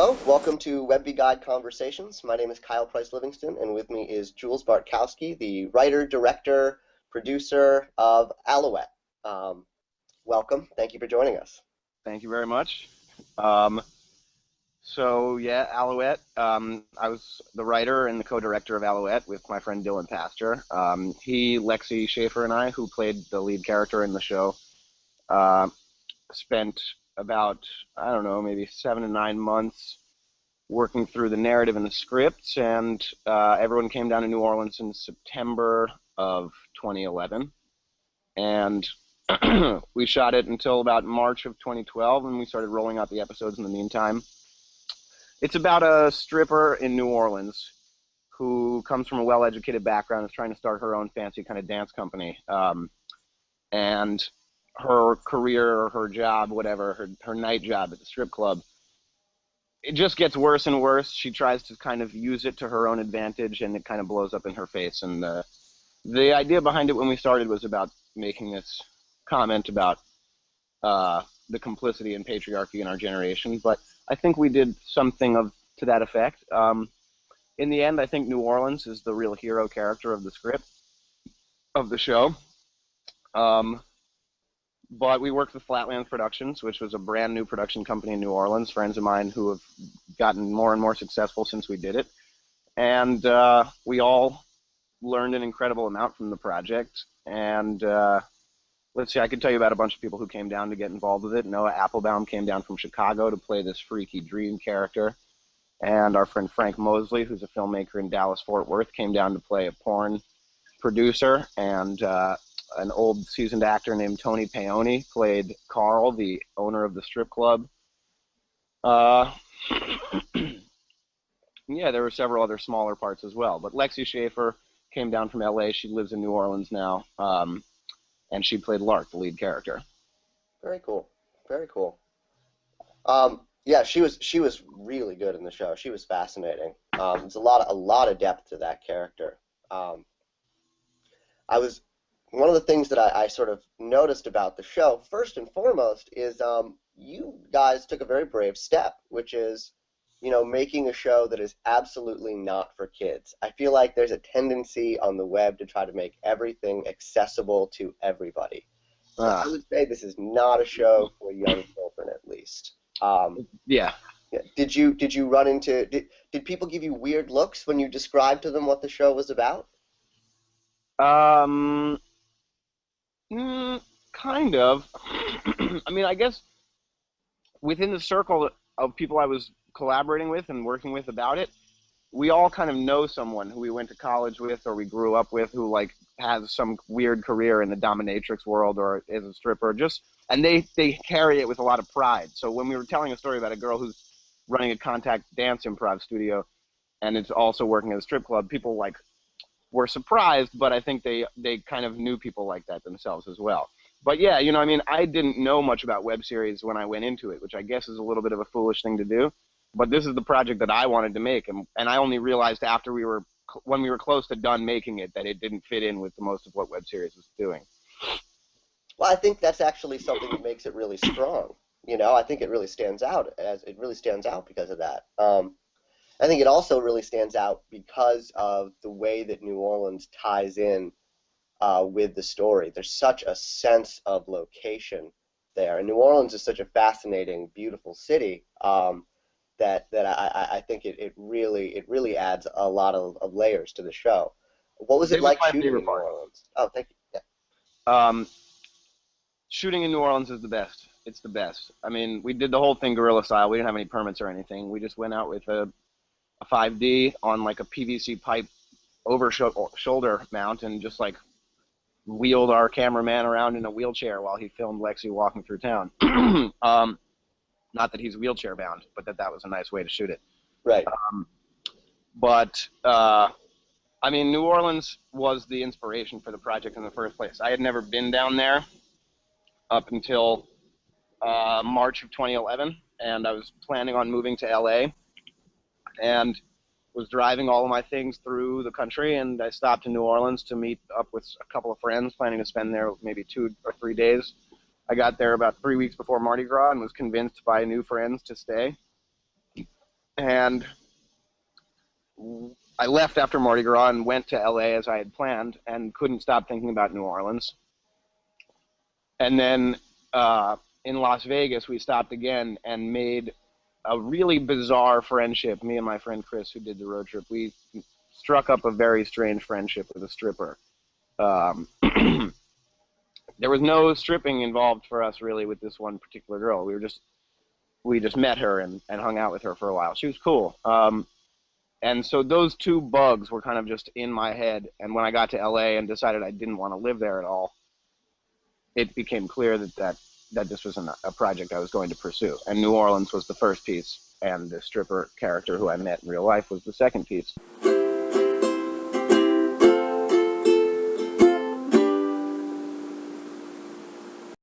Hello, welcome to WebVee Guide Conversations. My name is Kyle Price Livingston, and with me is Jules Bartkowski, the writer, director, producer of Alouette. Welcome. Thank you for joining us. Thank you very much. Yeah, Alouette. I was the writer and the co-director of Alouette with my friend Dylan Pastor. Lexi Schaefer, and I, who played the lead character in the show, spent about, I don't know, maybe 7 to 9 months working through the narrative and the scripts, and everyone came down to New Orleans in September of 2011, and we shot it until about March of 2012, and we started rolling out the episodes in the meantime. It's about a stripper in New Orleans who comes from a well-educated background, is trying to start her own fancy kind of dance company, and her career, or her job, whatever, her night job at the strip club, it just gets worse and worse. She tries to kind of use it to her own advantage, and it kind of blows up in her face. And the idea behind it when we started was about making this comment about the complicity and patriarchy in our generation, but I think we did something to that effect. In the end, I think New Orleans is the real hero character of the script, of the show. But we worked with Flatlands Productions, which was a brand new production company in New Orleans, friends of mine who have gotten more and more successful since we did it. And we all learned an incredible amount from the project. And let's see, I could tell you about a bunch of people who came down to get involved with it. Noah Applebaum came down from Chicago to play this freaky dream character. And our friend Frank Mosley, who's a filmmaker in Dallas-Fort Worth, came down to play a porn producer. And an old seasoned actor named Tony Paoni played Carl, the owner of the strip club. Yeah, there were several other smaller parts as well. But Lexi Schaefer came down from LA. She lives in New Orleans now. And she played Lark, the lead character. Very cool. Very cool. Yeah, she was really good in the show. She was fascinating. There's a lot of depth to that character. One of the things that I sort of noticed about the show, first and foremost, is you guys took a very brave step, which is, making a show that is absolutely not for kids. I feel like there's a tendency on the web to try to make everything accessible to everybody. So I would say this is not a show for young children, at least. Yeah. Did you run into did people give you weird looks when you described to them what the show was about? Kind of. I mean, I guess within the circle of people I was collaborating with and working with about it, we all kind of know someone who we went to college with or we grew up with who has some weird career in the dominatrix world or is a stripper, and they carry it with a lot of pride. So when we were telling a story about a girl who's running a contact dance improv studio and is also working at a strip club, people were surprised, but I think they kind of knew people like that themselves as well. But yeah, I didn't know much about web series when I went into it, which I guess is a little bit of a foolish thing to do. But this is the project that I wanted to make, and I only realized after when we were close to done making it, that it didn't fit in with most of what web series was doing. Well, I think that's actually something that makes it really strong. I think it really stands out because of that. I think it also really stands out because of the way that New Orleans ties in with the story. There's such a sense of location there, and New Orleans is such a fascinating, beautiful city that I think it really adds a lot of layers to the show. What was it like shooting in New Orleans? Oh, thank you. Yeah. Shooting in New Orleans is the best. It's the best. I mean, we did the whole thing guerrilla style. We didn't have any permits or anything. We just went out with a 5D on a PVC pipe over shoulder mount and just wheeled our cameraman around in a wheelchair while he filmed Lexi walking through town. Not that he's wheelchair bound, but that was a nice way to shoot it. Right. I mean, New Orleans was the inspiration for the project in the first place. I had never been down there up until March of 2011, and I was planning on moving to LA, and was driving all of my things through the country, and I stopped in New Orleans to meet up with a couple of friends, planning to spend there maybe 2 or 3 days. I got there about 3 weeks before Mardi Gras and was convinced by new friends to stay. And I left after Mardi Gras and went to LA as I had planned and couldn't stop thinking about New Orleans. And then in Las Vegas, we stopped again and made a really bizarre friendship. Me and my friend Chris, who did the road trip, we struck up a very strange friendship with a stripper. Um, there was no stripping involved for us really with this one particular girl. We just met her and hung out with her for a while. She was cool. And so those two bugs were kind of just in my head. And when I got to LA and decided I didn't want to live there at all, it became clear that this was a project I was going to pursue. And New Orleans was the first piece, and the stripper character who I met in real life was the second piece.